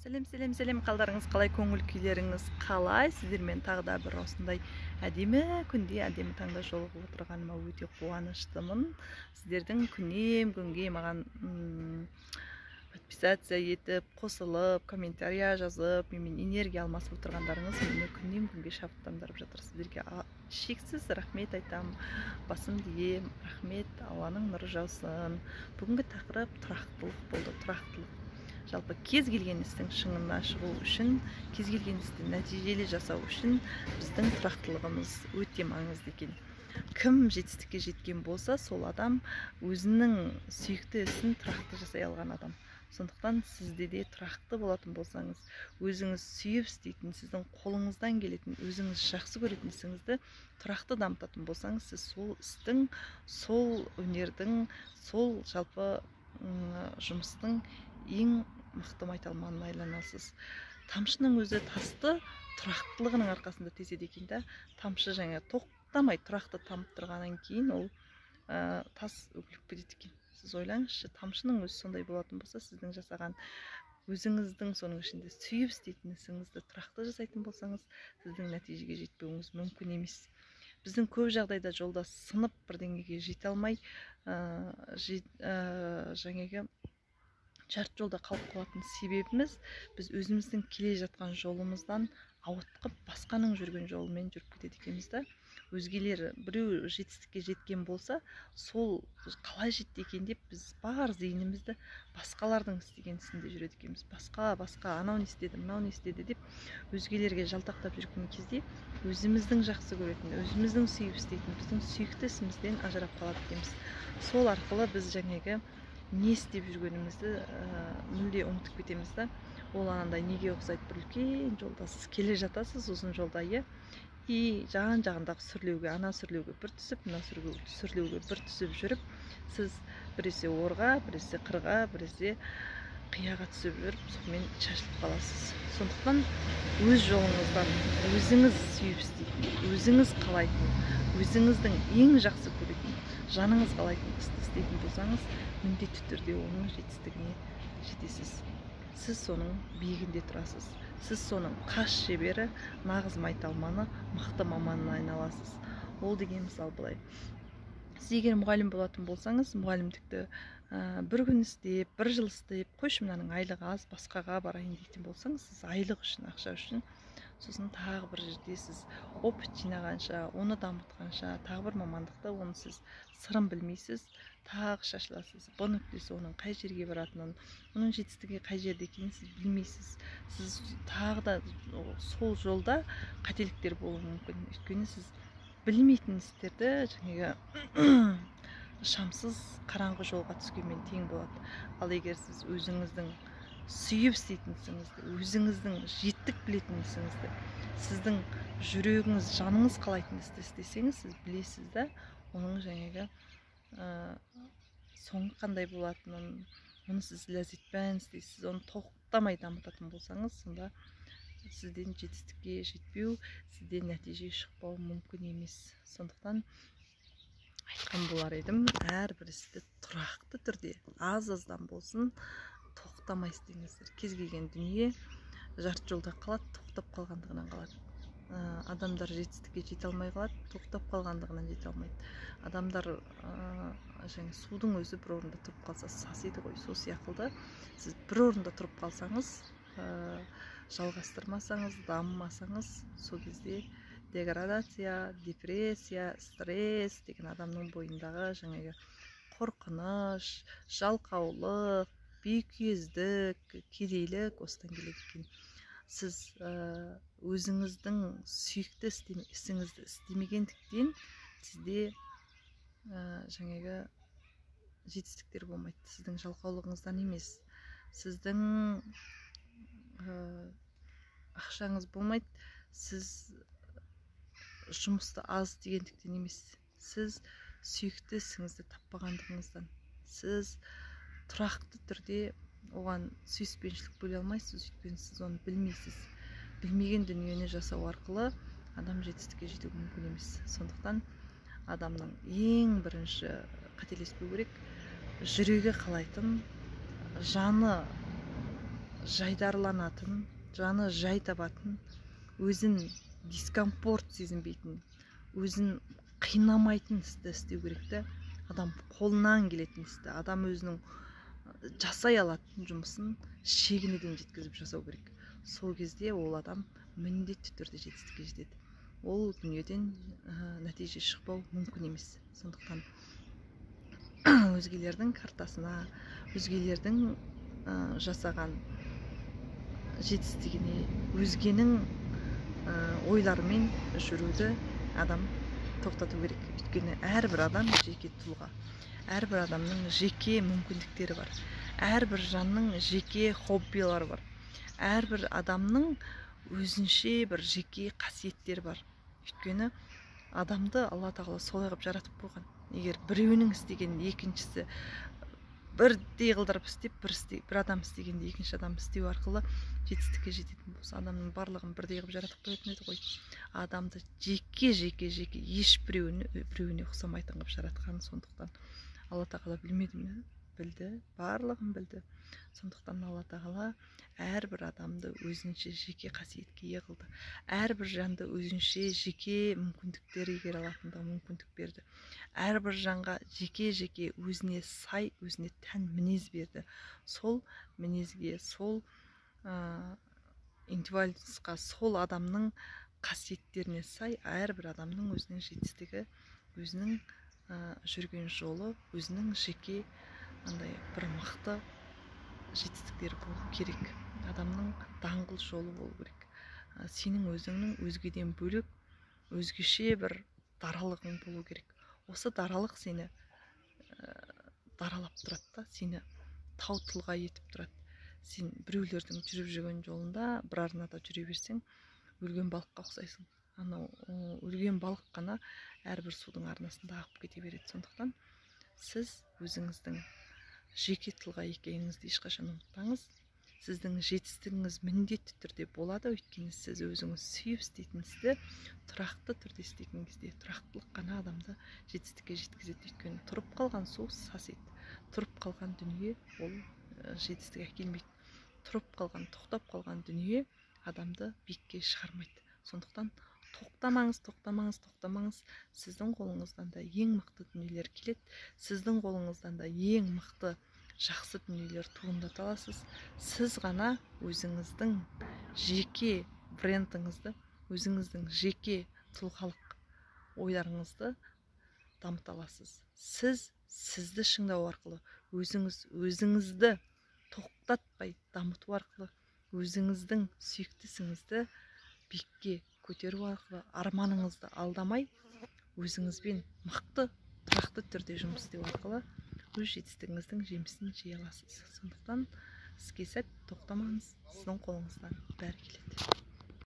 Сәлем қалдарыңыз қалай, көңіл күйлеріңіз қалай? Сіздермен тағы да бір осындай әдемі күнде әдемі таңда жолығып отырғаныма өте қуаныштымын. Сіздердің күнге маған подписация етіп, қосылып, комментария жазып, менімен энергия алмасып отырғандарыңыз мені күнге шабыттандырып жатыр. Сіздерге шексіз рахмет айтам, басым ием, рахмет, Алланың нұры жаусын. Бүгінгі тақырып тұрақтылық болды, тұрақтылық. Жалпы кез келген істің шыңына шығу үшін, кез келген істі нәтижелі жасау үшін біздің тұрақтылығымыз өте маңызды екен. Кім жетістікке жеткен болса, сол адам өзінің сүйікті ісін тұрақты жасай алған адам. Сондықтан сізде де тұрақты болатын болсаңыз, өзіңіз сүйіп істейтін, сіздің қолыңыздан келетін, өзіңіз жақсы көретін ісіңізді тұрақты дамытатын болсаңыз, сіз сол істің, сол өнердің, сол жалпы жұмыстың ең мықты майталманын айланасыз. Тамшының өзі тасты тұрақтылығының арқасында теседі екен да. Тамшы жаңа тоқтамай тұрақты тамып тұрғаннан кейін ол тас өгіліп кетеді екен. Сіз ойлаңызшы, тамшының өзі сондай болатын болса, сіздің жасаған өзіңіздің соның ішінде сүйіп істейтін ісіңізді тұрақты жасайтын болсаңыз, сіздің нәтижеге жетпеуіңіз мүмкін емес. Біздің көп жағдайда жолда сынып бірдеңеге жете алмай, жаңағы жарты жолда қалып қалатын себебіміз, біз өзіміздің келе жатқан жолымыздан ауытқып, басқаның жүрген жолымен жүріп кетеді екенбіз да. Өзгелер біреу жетістікке жеткен болса, сол қалай жетті екен деп біз бар зейінімізді басқалардың істеген ісінде жүреді екенбіз. Басқа, анау не істеді, мынау не істеді деп өзгелерге жалтақтап жүрген кезде өзіміздің жақсы көретін, өзіміздің сүйіп істейтін, біздің сүйікті ісімізден ажырап қалады екенбіз. Сол арқылы біз жаңағы не істеп жүргенімізді мүлде ұмытып кетеміз да. Ол анандай неге ұқсайды, бір үлкен жолда сіз келе жатасыз, ұзын жолда, и жан-жағындағы сүрлеуге, ана сүрлеуге бір түсіп, мына сүрлеуге бір түсіп жүріп, сіз біресе орға, біресе қырға, біресе қияға түсіп жүріп, сонымен шашылып қаласыз. Сондықтан өз жолыңыздан өзіңіз сүйіп істейтін, өзіңіз қалайтын, өзіңіздің ең жақсы көретін, жаныңыз қалайтын істі істейтін болсаңыз, міндетті түрде оның жетістігіне жетесіз. Сіз соның биігінде тұрасыз. Сіз соның қас шебері, нағыз майталманы, мықты маманына айналасыз. Ол деген мысал былай. Сіз егер мұғалім болатын болсаңыз, мұғалімдікті бір күн істеп, бір жыл істеп, қойшы мынаның айлығы аз, басқаға барайын дейтін болсаңыз, сіз айлық үшін, ақша үшін, сосын тағы бір жерде сіз опыт жинағанша, оны дамытқанша, тағы бір мамандықта оны сіз сырын білмейсіз, тағы шашыласыз. Бұ нүктесі оның қай жерге баратынын, оның жетістігі қай жерде екенін сіз білмейсіз. Сіз тағы да сол жолда қателіктер болуы мүмкін. Өйткені сіз білмейтін істерді жаңағы шамсыз қараңғы жолға түскенмен тең болады. Ал егер сіз өзіңіздің сүйіп істейтін ісіңізді, өзіңіздің жеттік білетін ісіңізді, сіздің жүрегіңіз, жаныңыз қалайтын істі істесеңіз, сіз білесіз да, оның жаңағы соңы қандай болатынын, оны сіз ләззатпен істейсіз, оны тоқтамай дамытатын болсаңыз, сонда сізден жетістікке жетпеу, сізден нәтиже шықпау мүмкін емес. Сондықтан айтқан болар едім, әрбір істі тұрақты түрде, аз-аздан болсын, тоқтамай істеңіздер. Кез келген дүние жарты жолда қалады, тоқтап қалғандығынан қалады. Адамдар жетістікке жете алмай қалады, тоқтап қалғандығынан жете алмайды. Адамдар судың өзі бір орында тұрып қалса сасиды ғой, сол сияқты сіз бір орында тұрып қалсаңыз, жалғастырмасаңыз, дамымасаңыз, сол кезде деградация, депрессия, стресс деген адамның бойындағы жаңағы қорқыныш, жалқаулық, бейкүйездік, кедейлік осыдан келеді екен. Сіз өзіңіздің сүйікті ісіңізді істемегендіктен сізде жаңағы жетістіктер болмайды. Сіздің жалқаулығыңыздан емес, сіздің ақшаңыз болмайды, сіз жұмысты аз дегендіктен емес, сіз сүйікті ісіңізді таппағандығыңыздан, сіз тұрақты түрде оған сүйіспеншілік бөле алмайсыз, өйткені сіз оны білмейсіз. Білмеген дүниені жасау арқылы адам жетістікке жетуі мүмкін емес. Сондықтан адамның ең бірінші қателеспеу керек, жүрегі қалайтын, жаны жайдарланатын, жаны жай табатын, өзін дискомфорт сезінбейтін, өзін қинамайтын істі істеу керек те. Адам қолынан келетін істі, адам өзінің жасай алатын жұмысын шегіне дейін жеткізіп жасау керек. Сол кезде ол адам міндетті түрде жетістікке жетеді. Ол дүниеден нәтиже шықпау мүмкін емес. Сондықтан өзгелердің картасына, өзгелердің жасаған жетістігіне, өзгенің ойларымен жүруді адам тоқтату керек. Өйткені әрбір адам жеке тұлға, әрбір адамның жеке мүмкіндіктері бар, әрбір жанның жеке хоббилары бар, әрбір адамның өзінше бір жеке қасиеттері бар. Өйткені адамды Алла тағала солай қылып жаратып қойған. Егер біреуінің істегенін екіншісі бірдей қылдырып істеп, бір адам істегенде екінші адам істеу арқылы жетістікке жететін болса, адамның барлығын бірдей қылып жаратып қоятын еді ғой. Адамды жеке біреуіне ұқсамайтын қылып жаратқан. Сондықтан Алла тағала білмеді ме? Білді, барлығын білді. Сондықтан Алла тағала әрбір адамды өзінше жеке қасиетке ие қылды. Әрбір жанды өзінше жеке мүмкіндіктер игере алатындығы мүмкіндік берді. Әрбір жанға жеке өзіне сай, өзіне тән мінез берді. Сол мінезге, сол индивидуалистқа, сол адамның қасиеттеріне сай әрбір адамның өзінің жетістігі, өзінің жүрген жолы, өзінің жеке бір мықты жетістіктері болу керек. Адамның даңғыл жолы болу керек. Сенің өзіңнің өзгеден бөлек, өзгеше бір даралығың болу керек. Осы даралық сені даралап тұрады да, сені тау тұлға етіп тұрады. Сен біреулердің жүріп жүрген жолында бір арнада жүре берсең, өлген балыққа ұқсайсың. Анау өлген балық қана әрбір судың арнасында ағып кете береді. Сондықтан сіз өзіңіздің жеке тұлға екеніңізді ешқашан ұмытпаңыз. Сіздің жетістігіңіз міндетті түрде болады. Өйткені сіз өзіңіз сүйіп істейтін істі тұрақты түрде істейтін кезде, тұрақтылық қана адамды жетістікке жеткізеді. Өйткені тұрып қалған су сасиды. Тұрып қалған дүние ол жетістік әкелмейді. Тұрып қалған, тоқтап қалған дүние адамды биікке шығармайды. Сондықтан тоқтамаңыз. Сіздің қолыңыздан да ең мықты дүниелер келеді. Сіздің қолыңыздан да ең мықты жақсы дүниелер туындата аласыз. Сіз ғана өзіңіздің жеке брендіңізді, өзіңіздің жеке тұлғалық ойларыңызды дамыта аласыз. Сізді шыңдау арқылы, өзіңізді тоқтатпай дамыту арқылы, өзіңіздің сүйікті ісіңізді биікке көтеру арқылы, арманыңызды алдамай, өзіңізбен мықты, тұрақты түрде жұмыс істеу арқылы өз жетістігіңіздің жемісін жей аласыз. Сондықтан іске сәт, тоқтамаңыз, сіздің қолыңыздан бәрі келеді.